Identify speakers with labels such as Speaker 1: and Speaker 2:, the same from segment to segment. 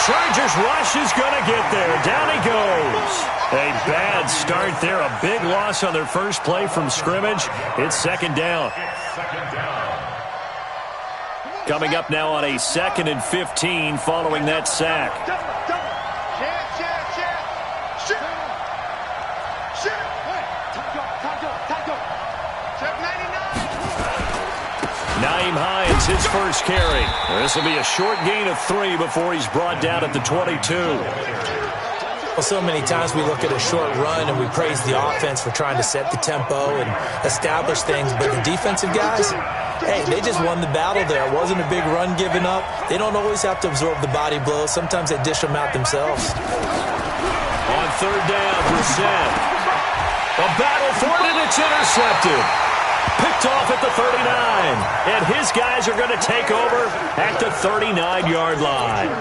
Speaker 1: Chargers rush is going to get there. Down he goes. A bad start there. A big loss on their first play from scrimmage. It's second down. Coming up now on a 2nd and 15 following that sack. Naeem Hines, his first carry. This will be a short gain of 3 before he's brought down at the 22.
Speaker 2: Well, so many times we look at a short run and we praise the offense for trying to set the tempo and establish things, but the defensive guys, hey, they just won the battle there. It wasn't a big run given up. They don't always have to absorb the body blows. Sometimes they dish them out themselves.
Speaker 1: On third down, Brissett. A battle for it, and it's intercepted. Picked off at the 39. And his guys are going to take over at the 39-yard line.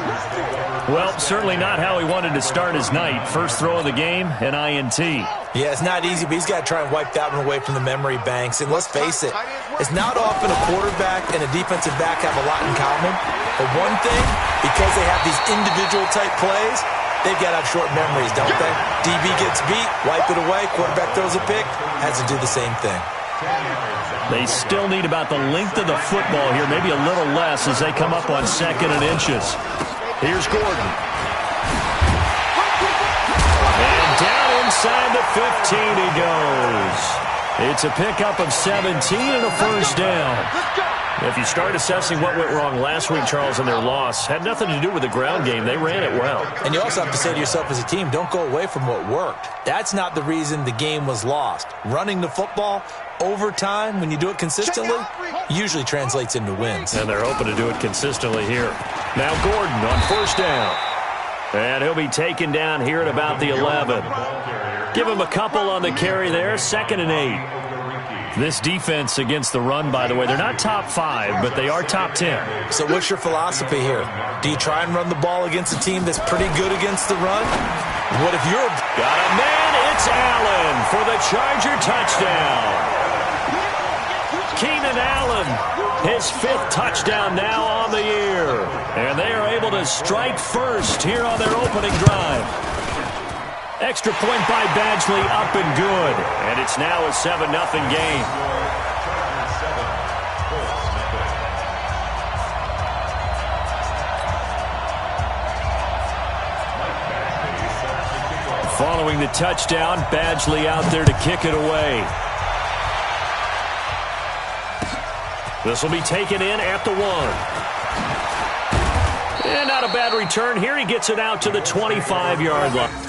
Speaker 1: Well, certainly not how he wanted to start his night. First throw of the game, an INT.
Speaker 2: Yeah, it's not easy, but he's got to try and wipe that one away from the memory banks. And let's face it, it's not often a quarterback and a defensive back have a lot in common. But one thing, because they have these individual-type plays, they've got to have short memories, don't they? DB gets beat, wipe it away, quarterback throws a pick, has to do the same thing.
Speaker 1: They still need about the length of the football here, maybe a little less as they come up on 2nd and inches. Here's Gordon. And down inside the 15 he goes. It's a pickup of 17 and a first down. If you start assessing what went wrong last week, Charles, in their loss, had nothing to do with the ground game. They ran it well.
Speaker 2: And you also have to say to yourself as a team, don't go away from what worked. That's not the reason the game was lost. Running the football over time, when you do it consistently, usually translates into wins.
Speaker 1: And they're hoping to do it consistently here. Now Gordon on first down. And he'll be taken down here at about the 11. Give him a couple on the carry there, 2nd and 8. This defense against the run, by the way, they're not top 5, but they are top 10.
Speaker 2: So what's your philosophy here? Do you try and run the ball against a team that's pretty good against the run? What if you're...
Speaker 1: Got a man, it's Allen for the Charger touchdown. Keenan Allen, his 5th touchdown now on the year. And they are able to strike first here on their opening drive. Extra point by Badgley, up and good. And it's now a 7-0 game. Following the touchdown, Badgley out there to kick it away. This will be taken in at the 1. And not a bad return here. He gets it out to the 25-yard line.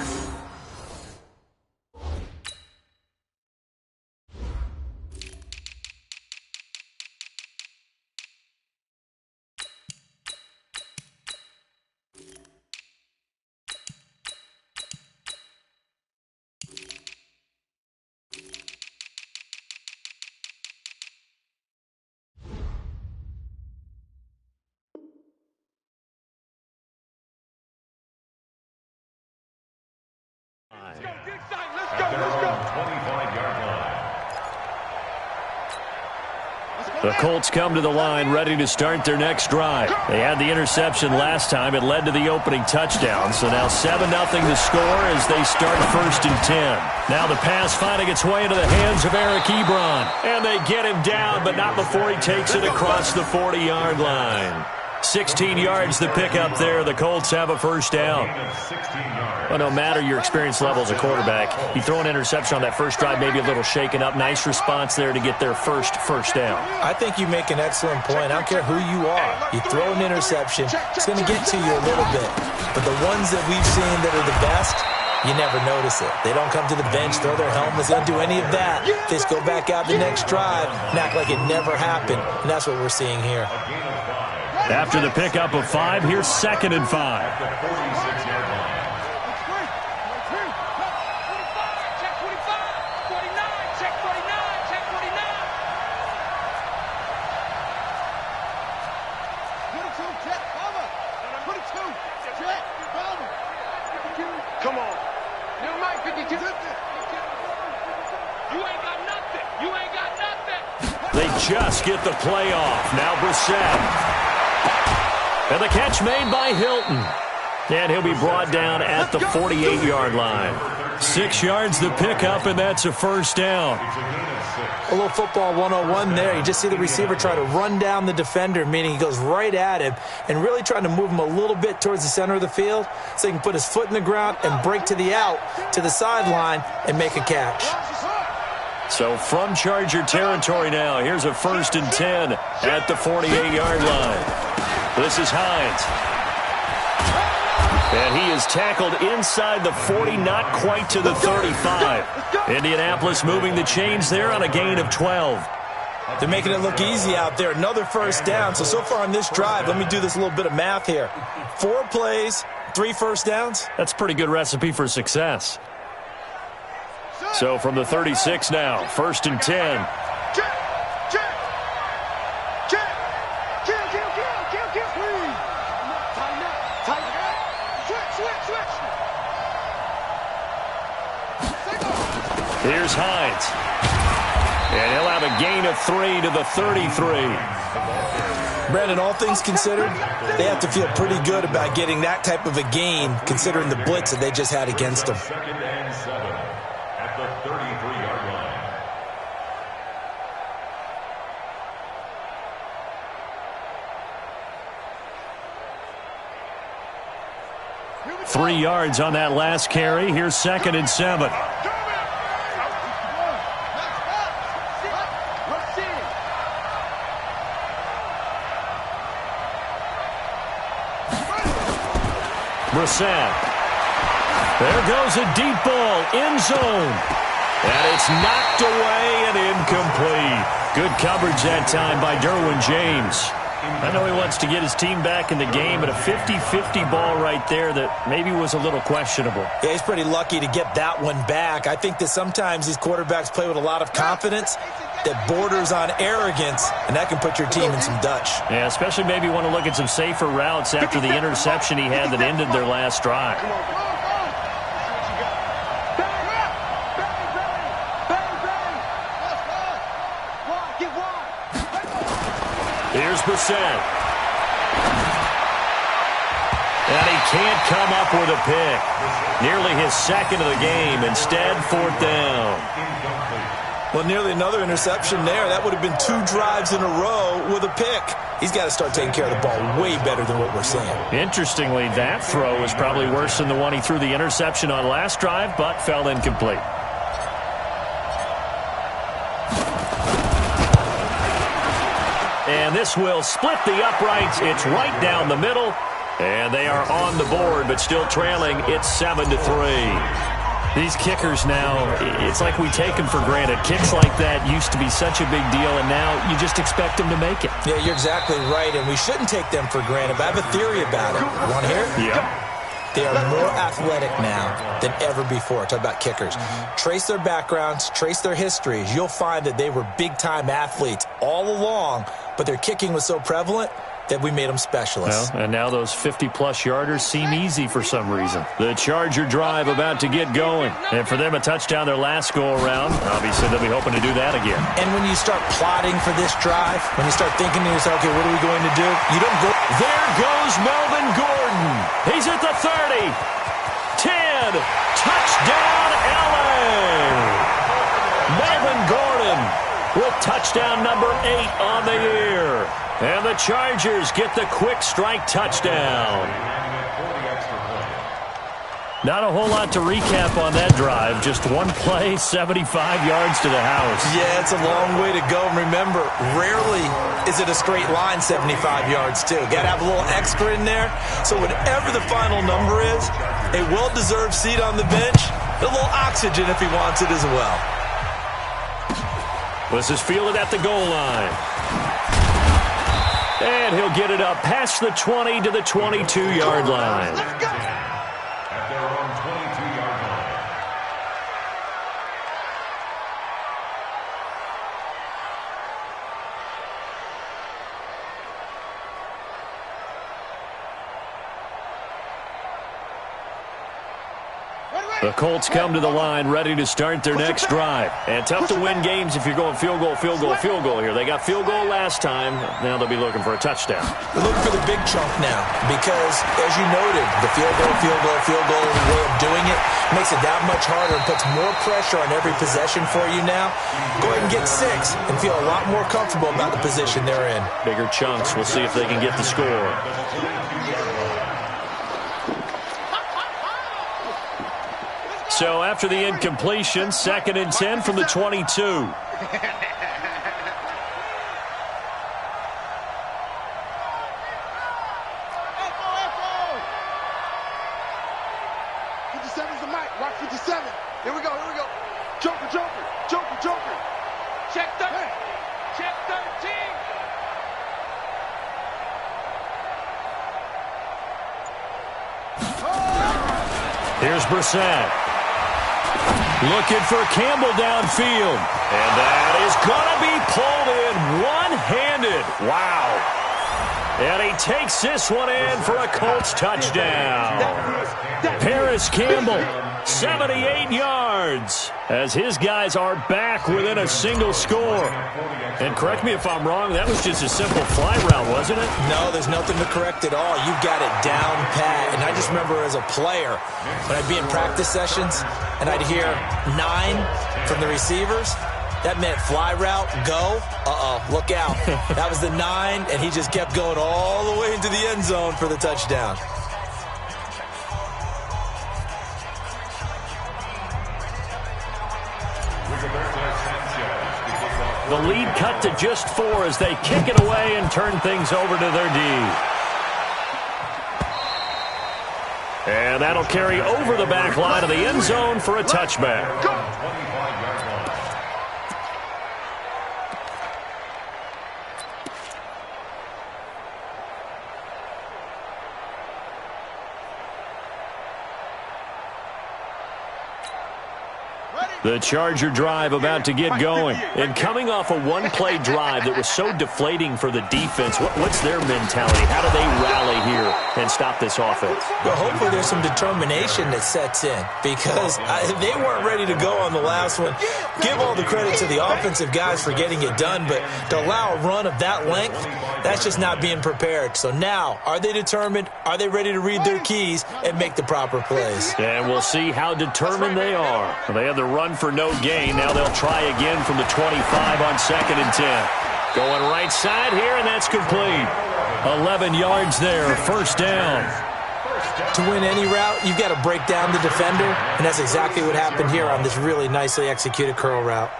Speaker 1: The Colts come to the line ready to start their next drive. They had the interception last time. It led to the opening touchdown. So now 7-0 the score as they start 1st and 10. Now the pass finding its way into the hands of Eric Ebron. And they get him down, but not before he takes it across the 40-yard line. 16 yards the pickup there. The Colts have a first down. Well, no matter your experience level as a quarterback, you throw an interception on that first drive, maybe a little shaken up. Nice response there to get their first down.
Speaker 2: I think you make an excellent point. I don't care who you are. You throw an interception, it's going to get to you a little bit. But the ones that we've seen that are the best, you never notice it. They don't come to the bench, throw their helmets, they don't do any of that. They just go back out the next drive and act like it never happened. And that's what we're seeing here.
Speaker 1: After the pickup of 5, here's 2nd and 5.
Speaker 3: Come on. You might 52. You ain't got nothing. You ain't got nothing.
Speaker 1: They just get the play off. Now Brissett. And the catch made by Hilton. And he'll be brought down at the 48-yard line. 6 yards the pickup, and that's a first down.
Speaker 2: A little football 101 there. You just see the receiver try to run down the defender, meaning he goes right at him and really trying to move him a little bit towards the center of the field so he can put his foot in the ground and break to the out, to the sideline, and make a catch.
Speaker 1: So from Charger territory now, here's a 1st and 10 at the 48-yard line. This is Hines. And he is tackled inside the 40, not quite to the 35. Indianapolis moving the chains there on a gain of 12.
Speaker 2: They're making it look easy out there. Another first down. So far on this drive, let me do this little bit of math here. 4 plays, 3 first downs.
Speaker 1: That's a pretty good recipe for success. So from the 36 now, 1st and 10. Here's Hines. And he'll have a gain of 3 to the 33.
Speaker 2: Brandon, all things considered, they have to feel pretty good about getting that type of a gain considering the blitz that they just had against them.
Speaker 4: 2nd and 7 at the 33-yard line.
Speaker 1: 3 yards on that last carry. Here's 2nd and 7. Brissett. There goes a deep ball, end zone. And it's knocked away and incomplete. Good coverage that time by Derwin James. I know he wants to get his team back in the game, but a 50-50 ball right there that maybe was a little questionable.
Speaker 2: Yeah, he's pretty lucky to get that one back. I think that sometimes these quarterbacks play with a lot of confidence that borders on arrogance, and that can put your team in some Dutch.
Speaker 1: Yeah, especially maybe want to look at some safer routes after the interception he had that ended their last drive. Here's Brissett. And he can't come up with a pick. Nearly his 2nd of the game. Instead, 4th down.
Speaker 2: Well, nearly another interception there. That would have been 2 drives in a row with a pick. He's got to start taking care of the ball way better than what we're seeing.
Speaker 1: Interestingly, that throw was probably worse than the one he threw the interception on last drive, but fell incomplete. And this will split the uprights. It's right down the middle. And they are on the board, but still trailing. It's 7-3. These kickers now, it's like we take them for granted. Kicks like that used to be such a big deal, and now you just expect them to make it.
Speaker 2: Yeah, you're exactly right, and we shouldn't take them for granted, but I have a theory about it. You want to hear it?
Speaker 1: Yeah.
Speaker 2: They are more athletic now than ever before. Talk about kickers. Trace their backgrounds, trace their histories. You'll find that they were big-time athletes all along, but their kicking was so prevalent that we made them specialists.
Speaker 1: Well, and now those 50-plus yarders seem easy for some reason. The Charger drive about to get going. And for them, a touchdown their last go-around. Obviously, they'll be hoping to do that again.
Speaker 2: And when you start plotting for this drive, when you start thinking to yourself, okay, what are we going to do? You don't go.
Speaker 1: There goes Melvin Gordon. He's at the 30. 10. Touchdown, LA. Melvin Gordon with touchdown number 8 on the year. And the Chargers get the quick strike touchdown. Not a whole lot to recap on that drive. Just one play, 75 yards to the house.
Speaker 2: Yeah, it's a long way to go. And remember, rarely is it a straight line 75 yards, too. Got to have a little extra in there. So whatever the final number is, a well-deserved seat on the bench, a little oxygen if he wants it as well.
Speaker 1: This is fielded at the goal line. And he'll get it up past the 20 to the 22-yard line.
Speaker 4: At their own 22-yard line.
Speaker 3: Ready,
Speaker 1: The Colts come to the line ready to start their next drive. And tough to win games if you're going field goal, field goal, field goal here. They got field goal last time. Now they'll be looking for a touchdown.
Speaker 2: They're looking for the big chunk now because, as you noted, the field goal way of doing it makes it that much harder and puts more pressure on every possession for you now. Go ahead and get 6 and feel a lot more comfortable about the position they're in.
Speaker 1: Bigger chunks. We'll see if they can get the score. So after the incompletion, 2nd and 10 from the 22.
Speaker 3: 57's the mic. Rock 57. Here we go. Joker. Check 13. Check 13.
Speaker 1: Here's Brissett. Looking for Campbell downfield. And that is going to be pulled in one-handed. Wow. And he takes this one in for a Colts touchdown. Paris Campbell, 78 yards, as his guys are back within a single score. And correct me if I'm wrong, that was just a simple fly route, wasn't it?
Speaker 2: No, there's nothing to correct at all. You've got it down pat. And I just remember as a player, when I'd be in practice sessions, and I'd hear 9 from the receivers, that meant fly route, go, look out. That was the 9, and he just kept going all the way into the end zone for the touchdown.
Speaker 1: The lead cut to just 4 as they kick it away and turn things over to their D. And that'll carry over the back line of the end zone for a touchback. The Charger drive about to get going. And coming off a one-play drive that was so deflating for the defense, what's their mentality? How do they rally here and stop this offense?
Speaker 2: Well, hopefully there's some determination that sets in because they weren't ready to go on the last one. Give all the credit to the offensive guys for getting it done, but to allow a run of that length, that's just not being prepared. So now, are they determined? Are they ready to read their keys and make the proper plays?
Speaker 1: And we'll see how determined they are. They had the run for no gain. Now they'll try again from the 25 on 2nd and 10. Going right side here, and that's complete. 11 yards there, first down.
Speaker 2: To win any route, you've got to break down the defender, and that's exactly what happened here on this really nicely executed curl route.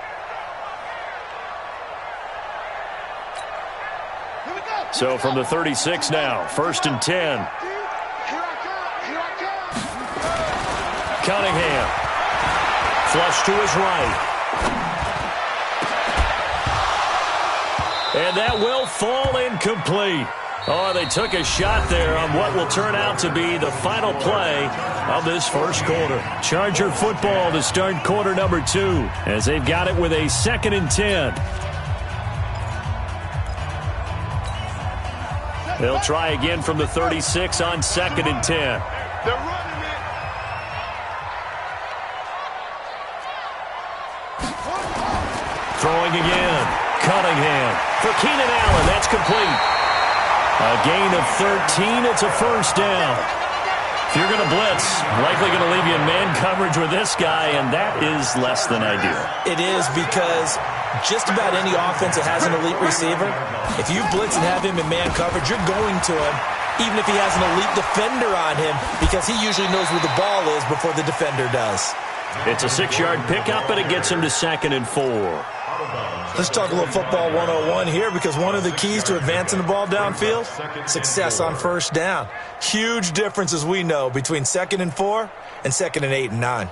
Speaker 1: So from the 36 now, 1st and 10. Cunningham. Flush to his right. And that will fall incomplete. Oh, they took a shot there on what will turn out to be the final play of this first quarter. Charger football to start quarter number 2 as they've got it with a 2nd and 10. They'll try again from the 36 on 2nd and 10. Throwing again. Cunningham for Keenan Allen. That's complete. A gain of 13. It's a first down. If you're going to blitz, likely going to leave you in man coverage with this guy, and that is less than ideal.
Speaker 2: It is because just about any offense that has an elite receiver, if you blitz and have him in man coverage, you're going to him, even if he has an elite defender on him, because he usually knows where the ball is before the defender does.
Speaker 1: It's a 6-yard pickup, and it gets him to 2nd and 4.
Speaker 2: Let's talk a little football 101 here because one of the keys to advancing the ball downfield, success on first down. Huge difference, as we know, between 2nd and 4 and 2nd and 8 and 9.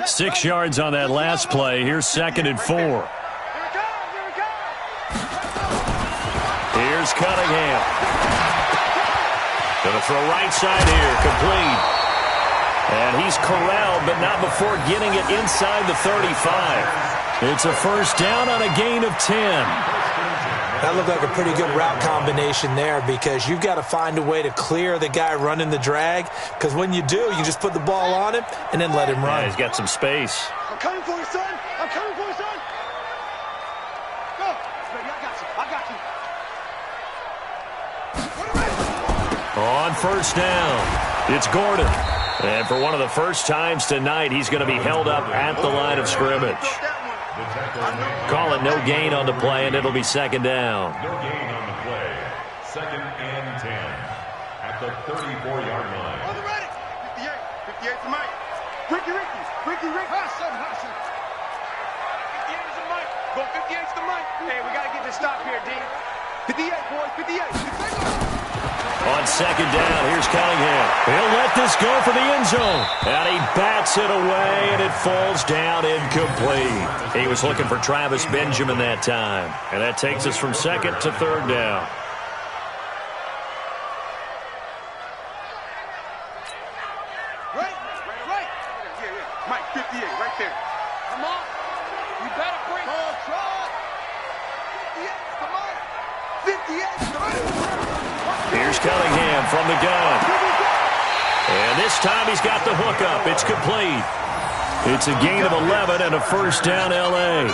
Speaker 1: Six yards on that last play. Here's 2nd and 4. Here's Cunningham. Going to throw right side here. Complete. And he's corralled, but not before getting it inside the 35. It's a first down on a gain of 10.
Speaker 2: That looked like a pretty good route combination there because you've got to find a way to clear the guy running the drag, because when you do, you just put the ball on him and then let him run.
Speaker 1: Yeah, he's got some space.
Speaker 3: I'm coming for you, son. I'm coming for you, son. Go. Baby, I got you.
Speaker 1: On first down, it's Gordon. And for one of the first times tonight, he's going to be held up at the line of scrimmage. Call it no gain on the play, and it'll be second down.
Speaker 4: No gain on the play. 2nd and 10 at the 34-yard line.
Speaker 3: On the ready. 58 to Mike. Ricky. Hustle. 58 is the Mike. Go 58 to Mike. Hey, we got to get this stop here, D. 58, boys. 58.
Speaker 1: On second down, here's Cunningham. He'll let this go for the end zone. And he bats it away, and it falls down incomplete. He was looking for Travis Benjamin that time. And that takes us from second to third down.
Speaker 3: Right. Yeah. Mike, 58, right there. Come on. You better bring it. Try. 58, come on. 58, come on.
Speaker 1: Here's Cunningham from the gun. And this time he's got the hookup. It's complete. It's a gain of 11 and a first down, L.A.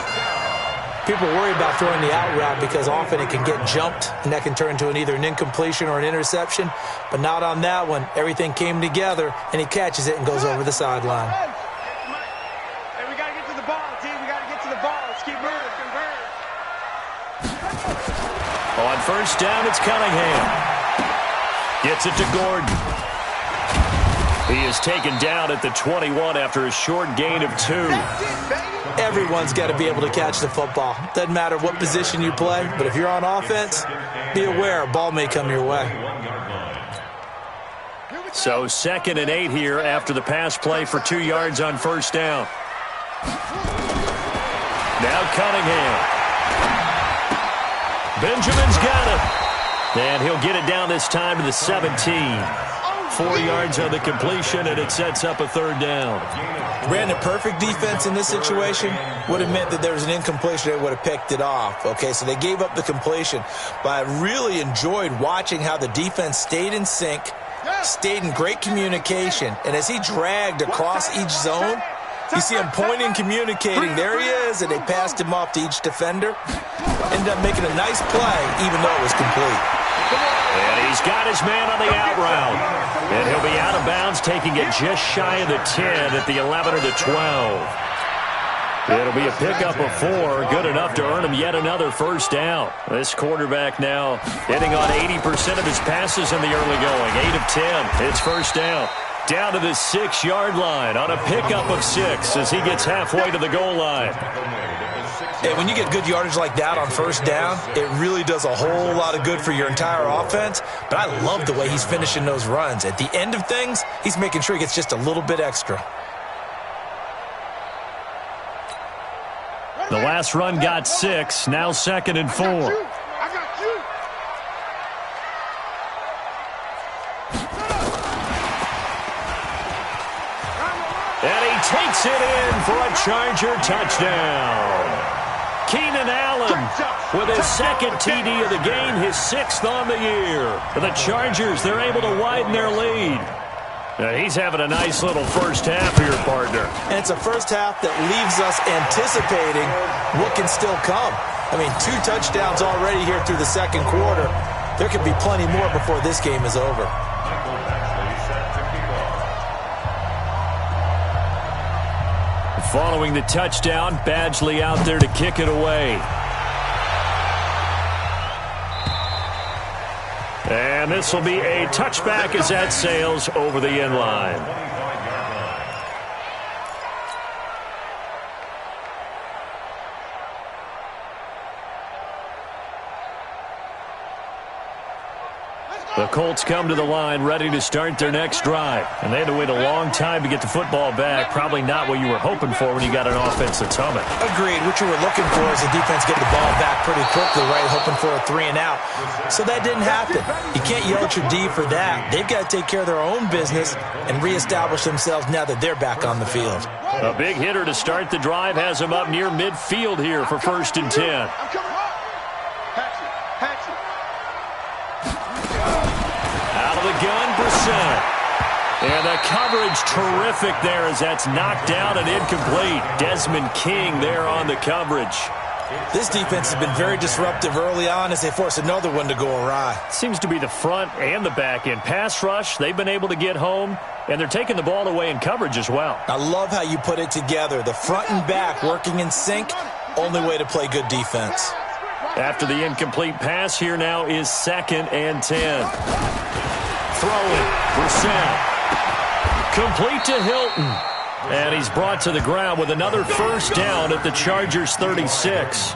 Speaker 2: People worry about throwing the out route because often it can get jumped, and that can turn into either an incompletion or an interception. But not on that one. Everything came together, and he catches it and goes over the sideline.
Speaker 3: Hey, we got to get to the ball, team. We got to get to the ball. Let's keep moving.
Speaker 1: On first down, it's Cunningham. Gets it to Gordon. He is taken down at the 21 after a short gain of 2.
Speaker 2: Everyone's got to be able to catch the football. Doesn't matter what position you play, but if you're on offense, be aware a ball may come your way.
Speaker 1: So 2nd and 8 here after the pass play for 2 yards on first down. Now Cunningham. Benjamin's got it. And he'll get it down this time to the 17. 4 yards on the completion, and it sets up a third down.
Speaker 2: Brandon, perfect defense in this situation would have meant that there was an incompletion. They would have picked it off. Okay, so they gave up the completion. But I really enjoyed watching how the defense stayed in sync, stayed in great communication. And as he dragged across each zone, you see him pointing, communicating. There he is, and they passed him off to each defender. Ended up making a nice play, even though it was complete.
Speaker 1: And he's got his man on the out route. And he'll be out of bounds, taking it just shy of the 10 at the 11 or the 12. It'll be a pickup of 4, good enough to earn him yet another first down. This quarterback now hitting on 80% of his passes in the early going. 8 of 10. It's first down. Down to the 6-yard line on a pickup of 6 as he gets halfway to the goal line.
Speaker 2: Hey, when you get good yardage like that on first down, it really does a whole lot of good for your entire offense. But I love the way he's finishing those runs. At the end of things, he's making sure he gets just a little bit extra.
Speaker 1: The last run got 6, now 2nd and 4.
Speaker 3: I got you.
Speaker 1: And he takes it in for a Charger touchdown. Keenan Allen with his 2nd TD of the game, his 6th on the year. For the Chargers, they're able to widen their lead. He's having a nice little first half here, partner.
Speaker 2: And it's a first half that leaves us anticipating what can still come. I mean, 2 touchdowns already here through the second quarter. There could be plenty more before this game is over.
Speaker 1: Following the touchdown, Badgley out there to kick it away. And this will be a touchback as that sails over the end line. The Colts come to the line ready to start their next drive. And they had to wait a long time to get the football back. Probably not what you were hoping for when you got an offense that's humming.
Speaker 2: Agreed. What you were looking for is the defense getting the ball back pretty quickly, right? Hoping for a 3 and out. So that didn't happen. You can't yell at your D for that. They've got to take care of their own business and reestablish themselves now that they're back on the field.
Speaker 1: A big hitter to start the drive has him up near midfield here for 1st and 10.
Speaker 3: I'm coming up. Patrick.
Speaker 1: the gun, Brissett. And the coverage terrific there as that's knocked down and incomplete. Desmond King there on the coverage.
Speaker 2: This defense has been very disruptive early on as they force another one to go awry.
Speaker 1: Seems to be the front and the back end. Pass rush, they've been able to get home, and they're taking the ball away in coverage as well.
Speaker 2: I love how you put it together. The front and back working in sync, only way to play good defense.
Speaker 1: After the incomplete pass, here now is 2nd and 10. Throwing, Brissett. Complete to Hilton. And he's brought to the ground with another first down at the Chargers' 36.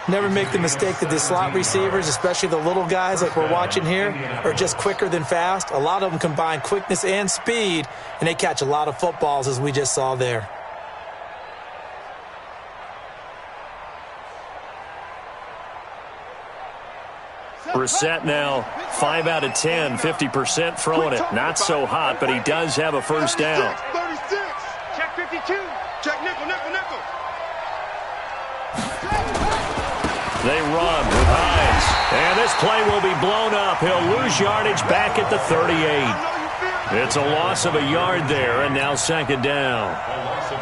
Speaker 2: Never make the mistake that the slot receivers, especially the little guys like we're watching here, are just quicker than fast. A lot of them combine quickness and speed, and they catch a lot of footballs, as we just saw there.
Speaker 1: Brissett now 5 out of 10, 50% throwing it. Not so hot, but he does have a first down.
Speaker 3: 36. Check 52. Check nickel, nickel, nickel.
Speaker 1: They run with Hines. And this play will be blown up. He'll lose yardage back at the 38. It's a loss of a yard there, and now 2nd down.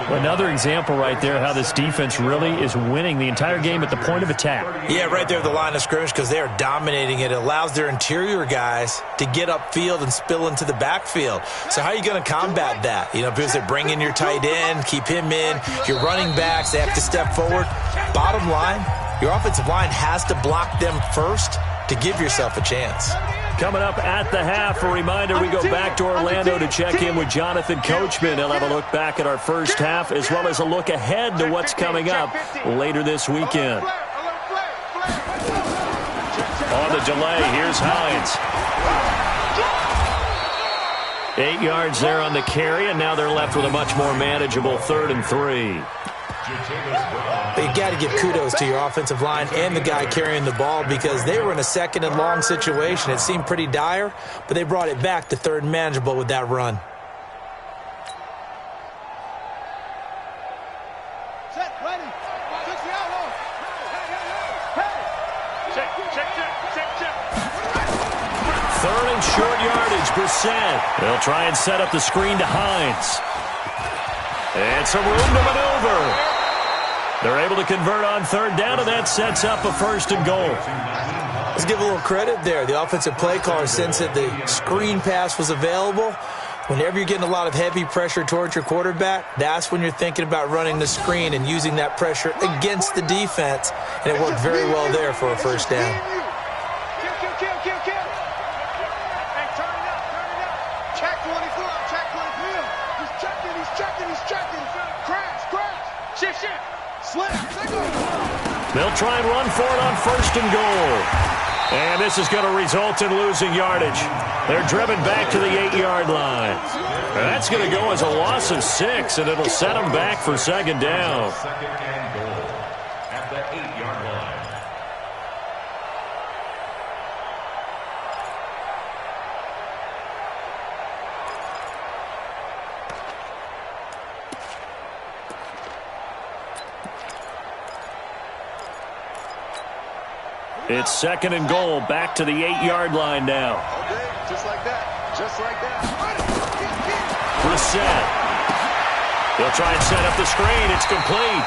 Speaker 1: Another example right there how this defense really is winning the entire game at the point of attack.
Speaker 2: Yeah, right there at the line of scrimmage because they are dominating it. It allows their interior guys to get upfield and spill into the backfield. So how are you going to combat that? You know, because they bring in your tight end, keep him in. Your running backs, they have to step forward. Bottom line, your offensive line has to block them first to give yourself a chance.
Speaker 1: Coming up at the half, a reminder, we go back to Orlando to check in with Jonathan Coachman. He'll have a look back at our first half as well as a look ahead to what's coming up later this weekend. On the delay, here's Hines. 8 yards there on the carry, and now they're left with a much more manageable 3rd and 3.
Speaker 2: You got to give kudos to your offensive line and the guy carrying the ball because they were in a 2nd and long situation. It seemed pretty dire, but they brought it back to 3rd and manageable with that run.
Speaker 3: Set, ready. Check the outlaw. Check.
Speaker 1: 3rd and short yardage, Brissett. They'll try and set up the screen to Hines. And some room to maneuver. They're able to convert on 3rd down, and that sets up a 1st and goal.
Speaker 2: Let's give a little credit there. The offensive play caller sensed that the screen pass was available. Whenever you're getting a lot of heavy pressure towards your quarterback, that's when you're thinking about running the screen and using that pressure against the defense. And it worked very well there for a 1st down.
Speaker 3: Kill. Hey, turn it up. Check 24. Check 24. He's checking. Crash. Shift.
Speaker 1: They'll try and run for it on 1st and goal. And this is going to result in losing yardage. They're driven back to the 8-yard line. And that's going to go as a loss of 6, and it'll set them back for 2nd down.
Speaker 4: 2nd and goal at the 8-yard line.
Speaker 1: It's 2nd and goal, back to the 8-yard line now.
Speaker 3: Okay, just like that.
Speaker 1: Brissett. They'll try and set up the screen. It's complete.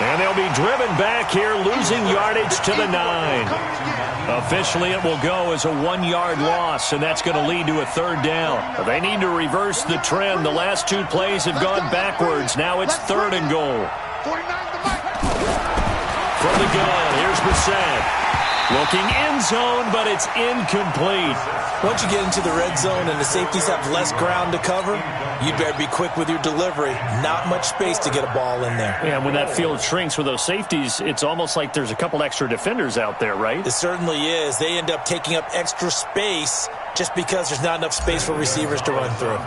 Speaker 1: And they'll be driven back here, losing yardage to the 9. Officially, it will go as a 1-yard loss, and that's going to lead to a 3rd down. They need to reverse the trend. The last 2 plays have gone backwards. Now it's 3rd and goal. From the gun, here's Brissett. Looking end zone, but it's incomplete.
Speaker 2: Once you get into the red zone and the safeties have less ground to cover, you better be quick with your delivery. Not much space to get a ball in there.
Speaker 1: Yeah, when that field shrinks with those safeties, it's almost like there's a couple extra defenders out there, right?
Speaker 2: It certainly is. They end up taking up extra space just because there's not enough space for receivers to run through.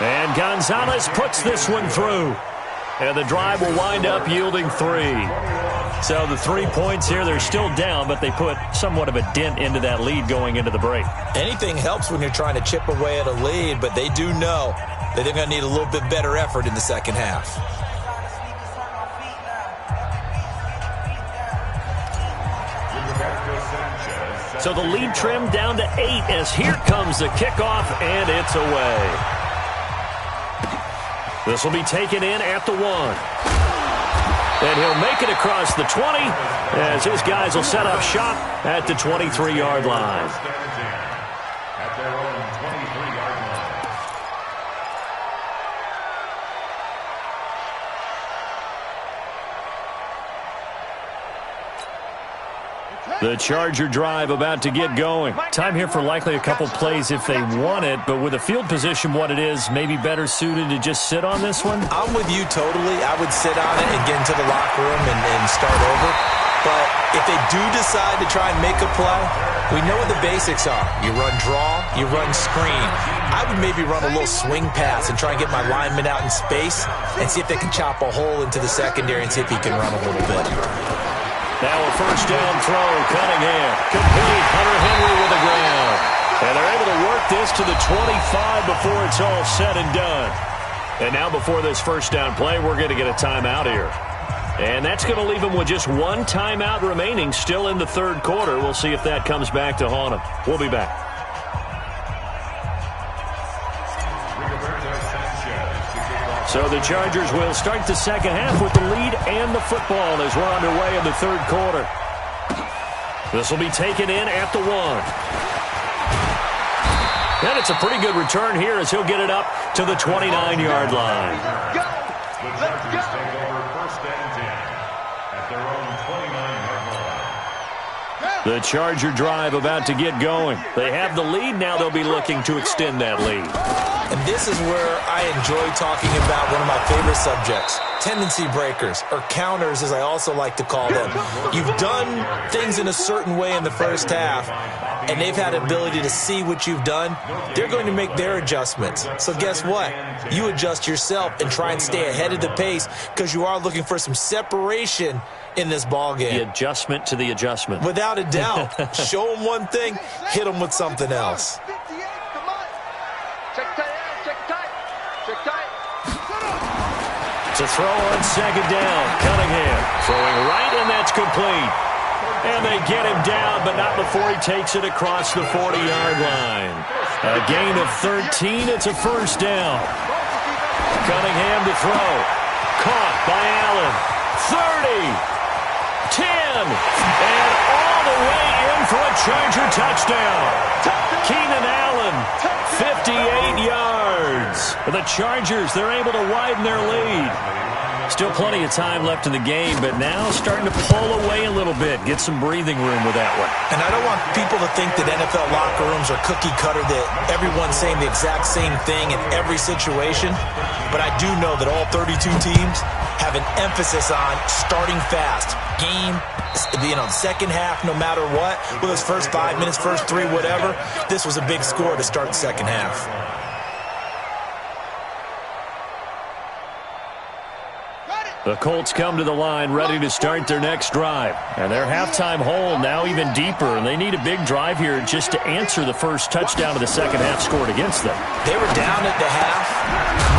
Speaker 1: And Gonzalez puts this one through. And the drive will wind up yielding 3. So the 3 points here, they're still down, but they put somewhat of a dent into that lead going into the break.
Speaker 2: Anything helps when you're trying to chip away at a lead, but they do know that they're going to need a little bit better effort in the 2nd half.
Speaker 4: With the back to
Speaker 1: So the lead trimmed down to 8 as here comes the kickoff, and it's away. This will be taken in at the 1. And he'll make it across the 20 as his guys will set up shop at the 23-yard line.
Speaker 4: At their own 23-yard line.
Speaker 1: The Charger drive about to get going. Time here for likely a couple plays if they want it, but with the field position what it is, maybe better suited to just sit on this one?
Speaker 2: I'm with you totally. I would sit on it and get into the locker room and start over. But if they do decide to try and make a play, we know what the basics are. You run draw, you run screen. I would maybe run a little swing pass and try and get my lineman out in space and see if they can chop a hole into the secondary and see if he can run a little bit.
Speaker 1: Now a first down throw, Cunningham. Complete, Hunter Henry with the ground. And they're able to work this to the 25 before it's all said and done. And now before this first down play, we're going to get a timeout here. And that's going to leave them with just one timeout remaining still in the third quarter. We'll see if that comes back to haunt them. We'll be back. So the Chargers will start the second half with the lead and the football as we're underway in the third quarter. This will be taken in at the 1. And it's a pretty good return here as he'll get it up to the 29-yard line.
Speaker 4: The Chargers take over first and 10 at their own 29-yard line.
Speaker 1: The Charger drive about to get going. They have the lead. Now they'll be looking to extend that lead.
Speaker 2: And this is where I enjoy talking about one of my favorite subjects, tendency breakers, or counters as I also like to call them. You've done things in a certain way in the first half, and they've had the ability to see what you've done. They're going to make their adjustments. So guess what? You adjust yourself and try and stay ahead of the pace because you are looking for some separation in this ball game.
Speaker 1: The adjustment to the adjustment.
Speaker 2: Without a doubt. Show them one thing, hit them with something else.
Speaker 1: It's a throw on second down. Cunningham throwing right, and that's complete. And they get him down, but not before he takes it across the 40-yard line. A gain of 13. It's a first down. Cunningham to throw. Caught by Allen. 30. 10. And all the way in for a Charger touchdown. Keenan Allen, 58 yards. The Chargers, they're able to widen their lead. Still plenty of time left in the game, but now starting to pull away a little bit. Get some breathing room with that one.
Speaker 2: And I don't want people to think that NFL locker rooms are cookie cutter, that everyone's saying the exact same thing in every situation. But I do know that all 32 teams have an emphasis on starting fast. Game, the second half, no matter what, with those first 5 minutes, first 3, whatever, this was a big score to start the second half.
Speaker 1: The Colts come to the line ready to start their next drive. And their halftime hole now even deeper. And they need a big drive here just to answer the first touchdown of the second half scored against them.
Speaker 2: They were down at the half.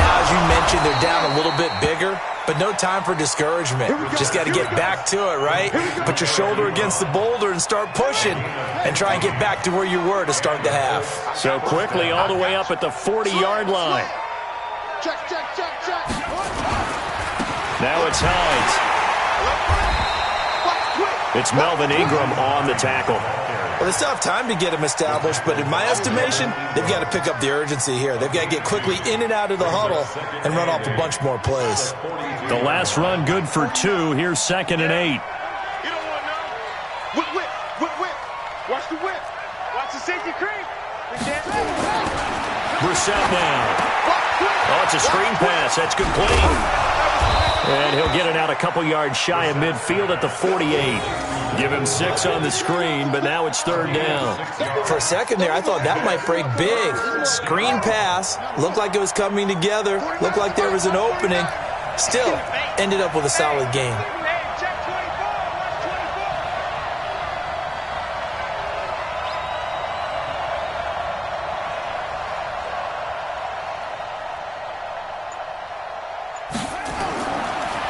Speaker 2: Now, as you mentioned, they're down a little bit bigger. But no time for discouragement. Just got to get back to it, right? Put your shoulder against the boulder and start pushing. And try and get back to where you were to start the half.
Speaker 1: So quickly all the way up at the 40-yard line.
Speaker 3: Check.
Speaker 1: Now it's Hines. It's Melvin Ingram on the tackle.
Speaker 2: Well, they still have time to get him established, but in my estimation, they've got to pick up the urgency here. They've got to get quickly in and out of the huddle and run off a bunch more plays.
Speaker 1: The last run good for 2. Here's 2nd and 8.
Speaker 3: You don't want to know. Whip. Watch the whip. Watch the safety cream.
Speaker 1: Brissett now. Oh, it's a screen pass. That's complete. And he'll get it out a couple yards shy of midfield at the 48. Give him 6 on the screen, but now it's 3rd down.
Speaker 2: For a second there, I thought that might break big. Screen pass. Looked like it was coming together. Looked like there was an opening. Still, ended up with a solid game.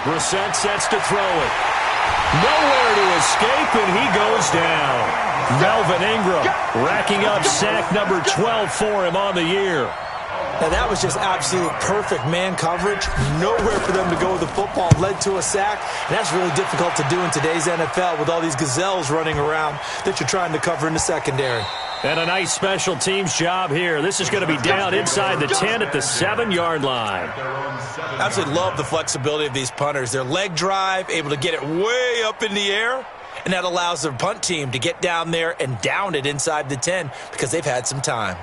Speaker 1: Brissett sets to throw it. Nowhere to escape, and he goes down. Melvin Ingram racking up sack number 12 for him on the year.
Speaker 2: Now, that was just absolute perfect man coverage. Nowhere for them to go with the football. Led to a sack, and that's really difficult to do in today's NFL with all these gazelles running around that you're trying to cover in the secondary.
Speaker 1: And a nice special teams job here. This is going to be down inside the 10 at the 7-yard line.
Speaker 2: I absolutely love the flexibility of these punters. Their leg drive, able to get it way up in the air, and that allows their punt team to get down there and down it inside the 10 because they've had some time.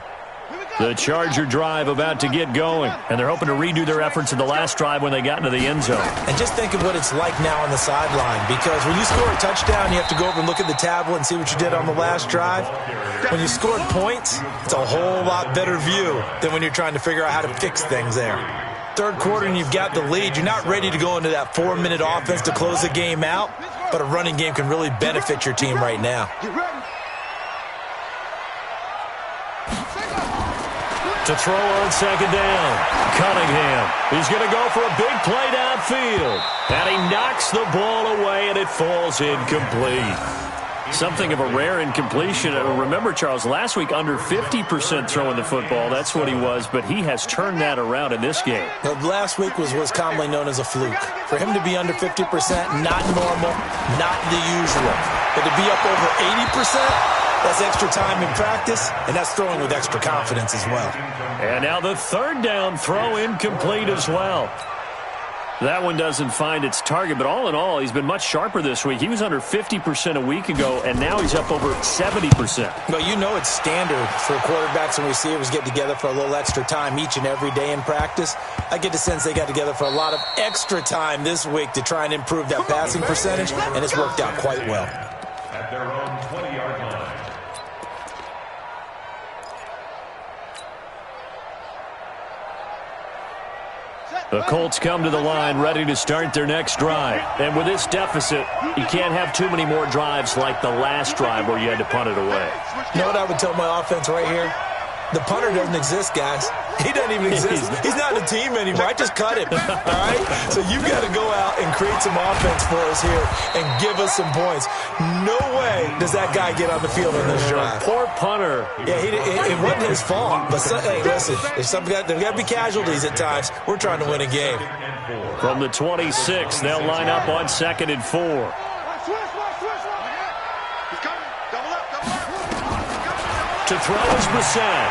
Speaker 1: The Charger drive about to get going, and they're hoping to redo their efforts in the last drive when they got into the end zone.
Speaker 2: And just think of what it's like now on the sideline, because when you score a touchdown, you have to go over and look at the tablet and see what you did on the last drive. When you scored points, it's a whole lot better view than when you're trying to figure out how to fix things there. Third quarter and you've got the lead. You're not ready to go into that 4-minute offense to close the game out, but a running game can really benefit your team right now.
Speaker 1: To throw on second down, Cunningham. He's going to go for a big play downfield. And he knocks the ball away, and it falls incomplete. Something of a rare incompletion. Remember, Charles, last week under 50% throwing the football. That's what he was, but he has turned that around in this game.
Speaker 2: Well, last week was what's commonly known as a fluke. For him to be under 50%, not normal, not the usual. But to be up over 80%, that's extra time in practice, and that's throwing with extra confidence as well.
Speaker 1: And now the third down throw incomplete as well. That one doesn't find its target, but all in all, he's been much sharper this week. He was under 50% a week ago, and now he's up over 70%.
Speaker 2: Well, you know it's standard for quarterbacks and receivers get together for a little extra time each and every day in practice. I get the sense they got together for a lot of extra time this week to try and improve that passing percentage, and it's worked out quite well.
Speaker 4: At their own 20-yard line.
Speaker 1: The Colts come to the line ready to start their next drive. And with this deficit, you can't have too many more drives like the last drive where you had to punt it away.
Speaker 2: You know what I would tell my offense right here? The punter doesn't exist, guys. He doesn't even exist. He's not a team anymore. I just cut him, all right? So you've got to go out and create some offense for us here and give us some points. No way does that guy get on the field on this drive.
Speaker 1: Poor punter.
Speaker 2: Yeah, it wasn't his fault. But, hey, listen, there's got to be casualties at times. We're trying to win a game.
Speaker 1: From the 26, they'll line up on 2nd and 4. To throw is Brissett.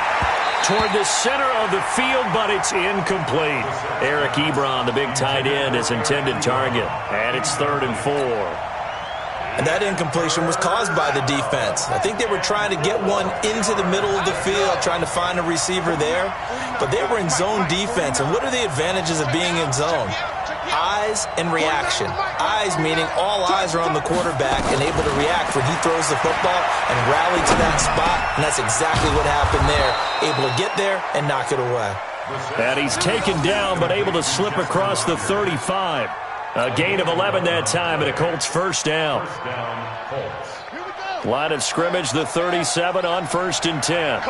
Speaker 1: Toward the center of the field, but it's incomplete. Eric Ebron, the big tight end, is intended target. And it's 3rd and 4.
Speaker 2: And that incompletion was caused by the defense. I think they were trying to get one into the middle of the field, trying to find a receiver there. But they were in zone defense. And what are the advantages of being in zone? Eyes and reaction. Eyes meaning all eyes are on the quarterback and able to react when he throws the football and rally to that spot. And that's exactly what happened there. Able to get there and knock it away.
Speaker 1: And he's taken down but able to slip across the 35. A gain of 11 that time and a Colts first down. Line of scrimmage, the 37 on 1st and 10.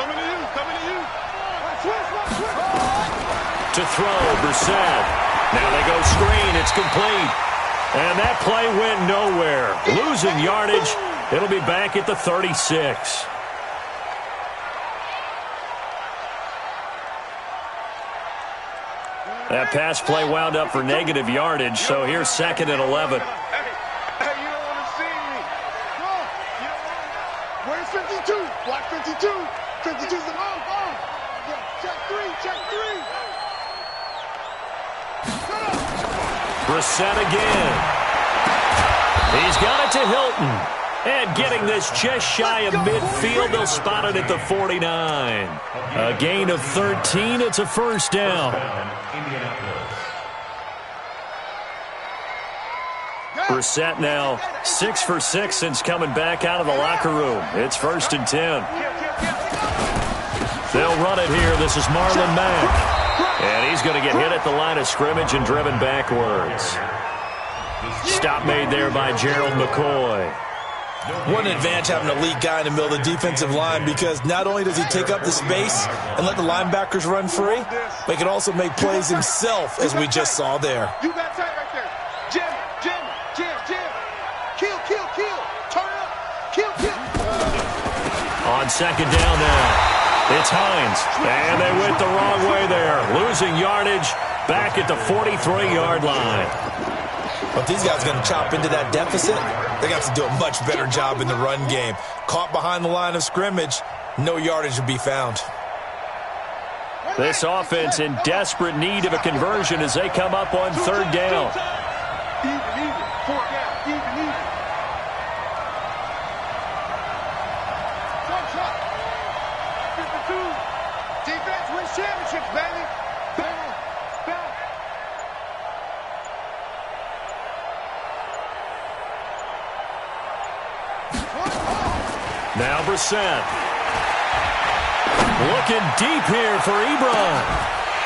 Speaker 1: To throw, Brissett. Now they go screen. It's complete. And that play went nowhere. Losing yardage. It'll be back at the 36. That pass play wound up for negative yardage, so here's 2nd and 11.
Speaker 3: Hey, you don't want to see me. No, you don't want to. Where's 52? Watch 52. 52's the long ball. Yeah, check 3, check 3.
Speaker 1: Brissett again. He's got it to Hilton. And getting this just shy of midfield, they'll spot it at the 49. A gain of 13. It's a first down. Brissett now 6 for 6 since coming back out of the locker room. It's 1st and 10. They'll run it here. This is Marlon Mack. And he's going to get hit at the line of scrimmage and driven backwards. Stop made there by Gerald McCoy.
Speaker 2: What an advantage having an elite guy in the middle of the defensive line, because not only does he take up the space and let the linebackers run free, but he can also make plays himself, as we just saw there.
Speaker 3: You got tight right there. Jim. Kill, kill, kill. Turn up. Kill, kill.
Speaker 1: On second down now, it's Hines. And they went the wrong way there. Losing yardage back at the 43-yard line.
Speaker 2: But if these guys are going to chop into that deficit, they're going to have to do a much better job in the run game. Caught behind the line of scrimmage, no yardage will be found.
Speaker 1: This offense in desperate need of a conversion as they come up on third down.
Speaker 3: Even. Fourth down. Even. Shot. 52. Defense wins championships, baby. Down.
Speaker 1: Now Brissett. Looking deep here for Ebron.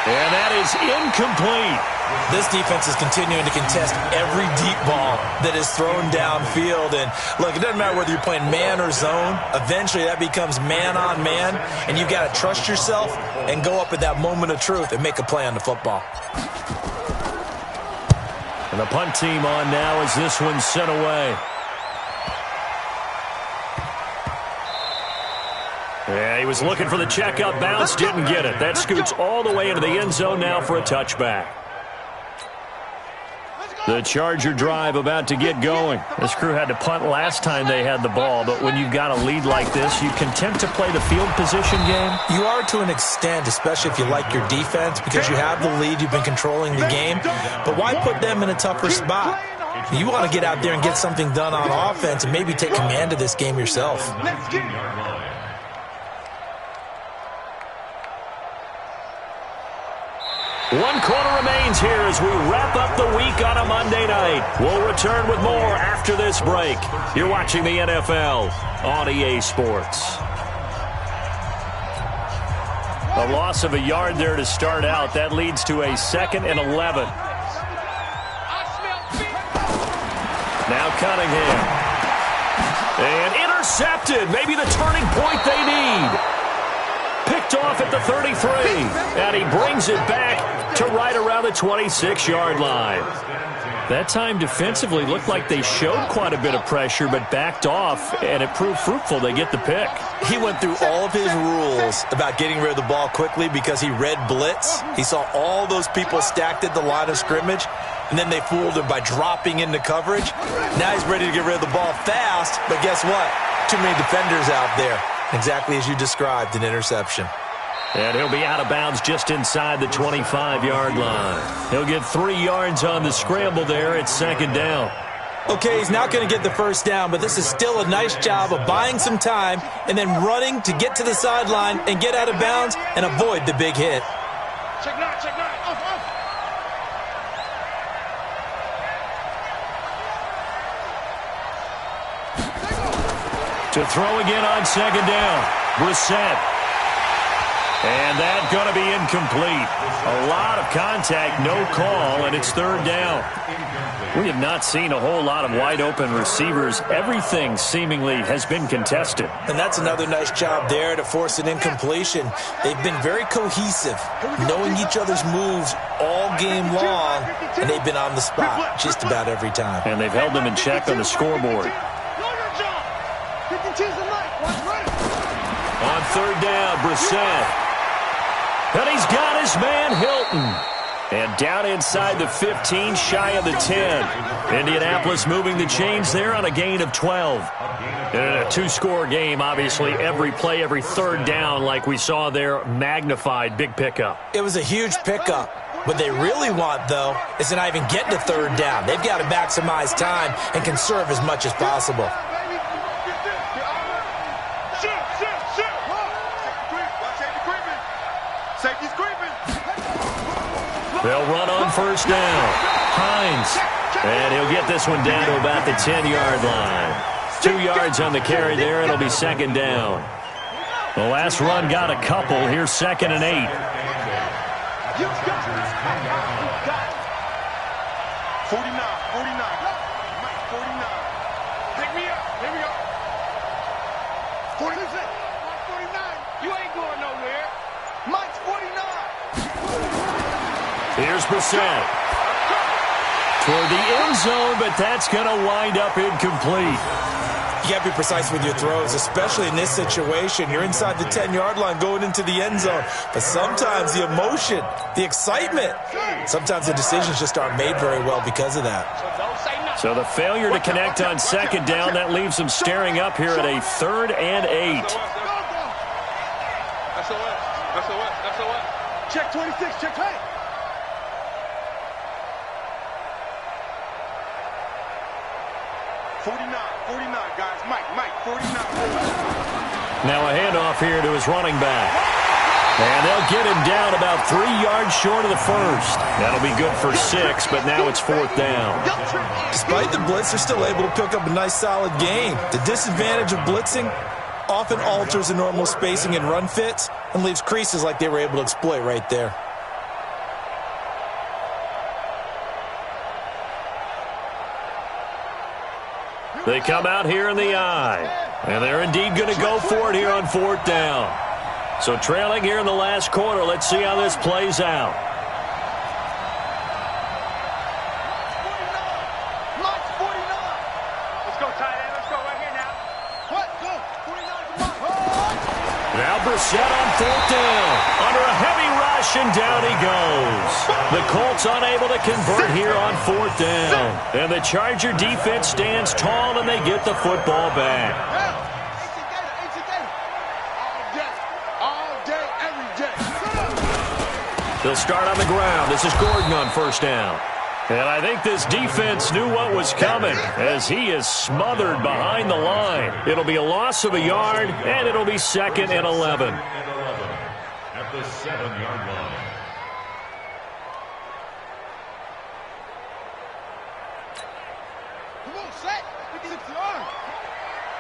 Speaker 1: And that is incomplete.
Speaker 2: This defense is continuing to contest every deep ball that is thrown downfield. And look, it doesn't matter whether you're playing man or zone. Eventually that becomes man on man. And you've got to trust yourself and go up at that moment of truth and make a play on the football.
Speaker 1: And the punt team on now as this one's sent away. Yeah, he was looking for the checkup bounce, didn't get it. That scoots all the way into the end zone now for a touchback. The Charger drive about to get going. This crew had to punt last time they had the ball, but when you've got a lead like this, you content to play the field position game?
Speaker 2: You are to an extent, especially if you like your defense, because you have the lead, you've been controlling the game. But why put them in a tougher spot? You want to get out there and get something done on offense and maybe take command of this game yourself.
Speaker 1: One quarter remains here as we wrap up the week on a Monday night. We'll return with more after this break. You're watching the NFL on EA Sports. A loss of a yard there to start out. That leads to a 2nd and 11. Now Cunningham. And intercepted. Maybe the turning point they need. Picked off at the 33, and he brings it back to right around the 26-yard line. That time defensively looked like they showed quite a bit of pressure, but backed off, and it proved fruitful. They get the pick.
Speaker 2: He went through all of his rules about getting rid of the ball quickly because he read blitz. He saw all those people stacked at the line of scrimmage, and then they fooled him by dropping into coverage. Now he's ready to get rid of the ball fast, but guess what? Too many defenders out there. Exactly as you described, an interception.
Speaker 1: And he'll be out of bounds just inside the 25-yard line. He'll get 3 yards on the scramble there at 2nd down.
Speaker 2: Okay, he's not going to get the first down, but this is still a nice job of buying some time and then running to get to the sideline and get out of bounds and avoid the big hit.
Speaker 3: Check nine. Off.
Speaker 1: To throw again on 2nd down. Brissett. And that's going to be incomplete. A lot of contact, no call, and it's 3rd down. We have not seen a whole lot of wide-open receivers. Everything seemingly has been contested.
Speaker 2: And that's another nice job there to force an incompletion. They've been very cohesive, knowing each other's moves all game long, and they've been on the spot just about every time.
Speaker 1: And they've held them in check on the scoreboard. On 3rd down, Brissett. And he's got his man, Hilton. And down inside the 15, shy of the 10. Indianapolis moving the chains there on a gain of 12. In a 2-score game, obviously, every play, every 3rd down, like we saw there, magnified, big pickup.
Speaker 2: It was a huge pickup. What they really want, though, is to not even get to 3rd down. They've got to maximize time and conserve as much as possible.
Speaker 1: They'll run on 1st down. Hines. And he'll get this one down to about the 10-yard line. 2 yards on the carry there. It'll be 2nd down. The last run got a couple. Here's 2nd and 8.
Speaker 3: 49. Pick me up. Here we go. 49. You ain't going nowhere. Mike's 49.
Speaker 1: Here's Brissett. Toward the end zone, but that's going to wind up incomplete. incomplete.
Speaker 2: You got to be precise with your throws, especially in this situation. You're inside the 10-yard line going into the end zone. But sometimes the emotion, the excitement, sometimes the decisions just aren't made very well because of that.
Speaker 1: So the failure to connect on second down, that leaves them staring up here at a 3rd and 8.
Speaker 3: SOS. Check 26, check 20. Guys. Mike, 49.
Speaker 1: Now a handoff here to his running back. And they'll get him down about 3 yards short of the first. That'll be good for 6, but now it's 4th down.
Speaker 2: Despite the blitz, they're still able to pick up a nice, solid gain. The disadvantage of blitzing often alters the normal spacing and run fits and leaves creases like they were able to exploit right there.
Speaker 1: They come out here in the eye, and they're indeed going to go for it here on 4th down. So trailing here in the last quarter, let's see how this plays out.
Speaker 3: Let's go, tight end. Let's go right here now. What? Go. 49, come on.
Speaker 1: Now Brissett on 4th down. Under a heavy rush, and down he goes. The Colts unable to convert here on 4th down. And the Charger defense stands tall, and they get the football back.
Speaker 3: All day, every day.
Speaker 1: They'll start on the ground. This is Gordon on 1st down. And I think this defense knew what was coming as he is smothered behind the line. It'll be a loss of a yard, and it'll be 2nd and 11.
Speaker 4: At the 7-yard line.
Speaker 3: Come on, set. 56 yards.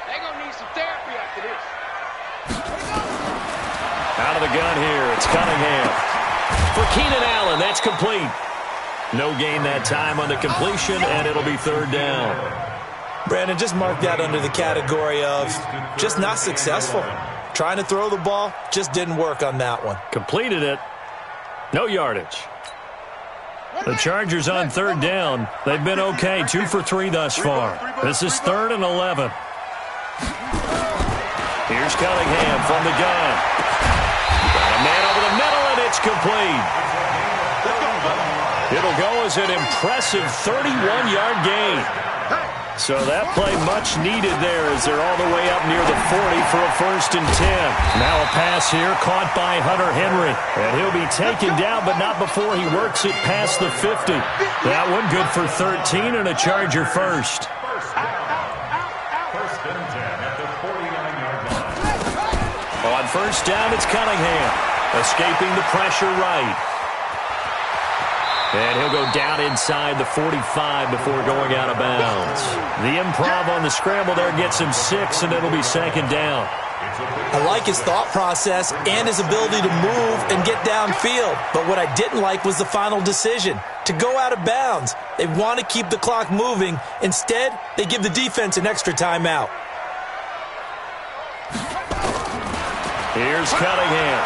Speaker 3: They're going to need some therapy after this.
Speaker 1: Out of the gun here, it's Cunningham. For Keenan Allen, that's complete. No gain that time on the completion, and it'll be 3rd down.
Speaker 2: Brandon, just mark that under the category of just not successful. Trying to throw the ball, just didn't work on that one.
Speaker 1: Completed it. No yardage. The Chargers on 3rd down. They've been okay, 2 for 3 thus far. This is 3rd and 11. Here's Cunningham from the gun. Got a man over the middle, and it's complete. It'll go as an impressive 31-yard gain. So that play much needed there as they're all the way up near the 40 for a 1st and 10. Now a pass here caught by Hunter Henry. And he'll be taken down, but not before he works it past the 50. That one good for 13 and a Charger first.
Speaker 4: 1st and 10 at the 49-yard line.
Speaker 1: On 1st down, it's Cunningham. Escaping the pressure right. And he'll go down inside the 45 before going out of bounds. The improv on the scramble there gets him 6, and it'll be 2nd down.
Speaker 2: I like his thought process and his ability to move and get downfield. But what I didn't like was the final decision, to go out of bounds. They want to keep the clock moving. Instead, they give the defense an extra timeout.
Speaker 1: Here's Cunningham.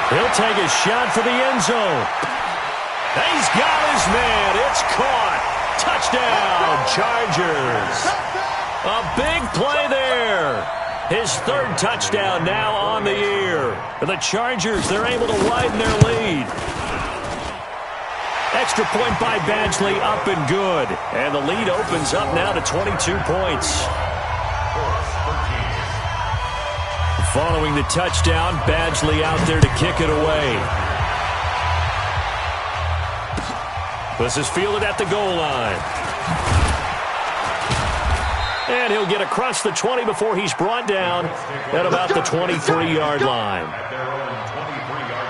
Speaker 1: He'll take a shot for the end zone. He's got his man. It's caught. Touchdown, Chargers. A big play there. His 3rd touchdown now on the year. The Chargers, they're able to widen their lead. Extra point by Badgley, up and good. And the lead opens up now to 22 points. Following the touchdown, Badgley out there to kick it away. This is fielded at the goal line. And he'll get across the 20 before he's brought down at about the 23-yard line.
Speaker 4: At their own 23-yard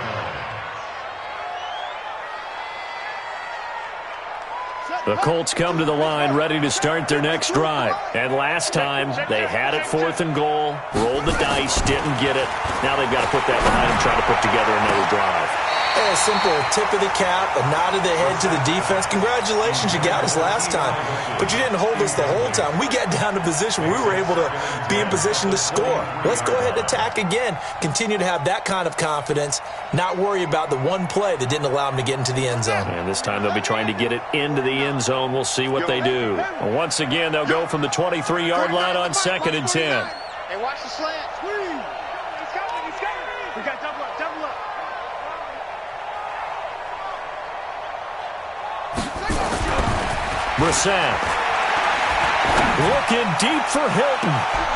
Speaker 4: line.
Speaker 1: The Colts come to the line ready to start their next drive. And last time, they had it 4th and goal, rolled the dice, didn't get it. Now they've got to put that behind and try to put together another drive.
Speaker 2: A simple tip of the cap, a nod of the head to the defense. Congratulations, you got us last time. But you didn't hold us the whole time. We got down to position where we were able to be in position to score. Let's go ahead and attack again. Continue to have that kind of confidence, not worry about the one play that didn't allow them to get into the end zone.
Speaker 1: And this time they'll be trying to get it into the end end zone. We'll see what they do. Once again, they'll go from the 23-yard line on 2nd and 10.
Speaker 3: Hey, watch the slant. He's coming. We got double up.
Speaker 1: Brissett looking deep for Hilton.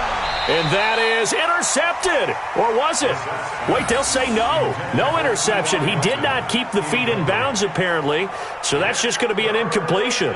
Speaker 1: And that is intercepted. Or was it? Wait, they'll say no. No interception. He did not keep the feet in bounds, apparently. So that's just going to be an incompletion.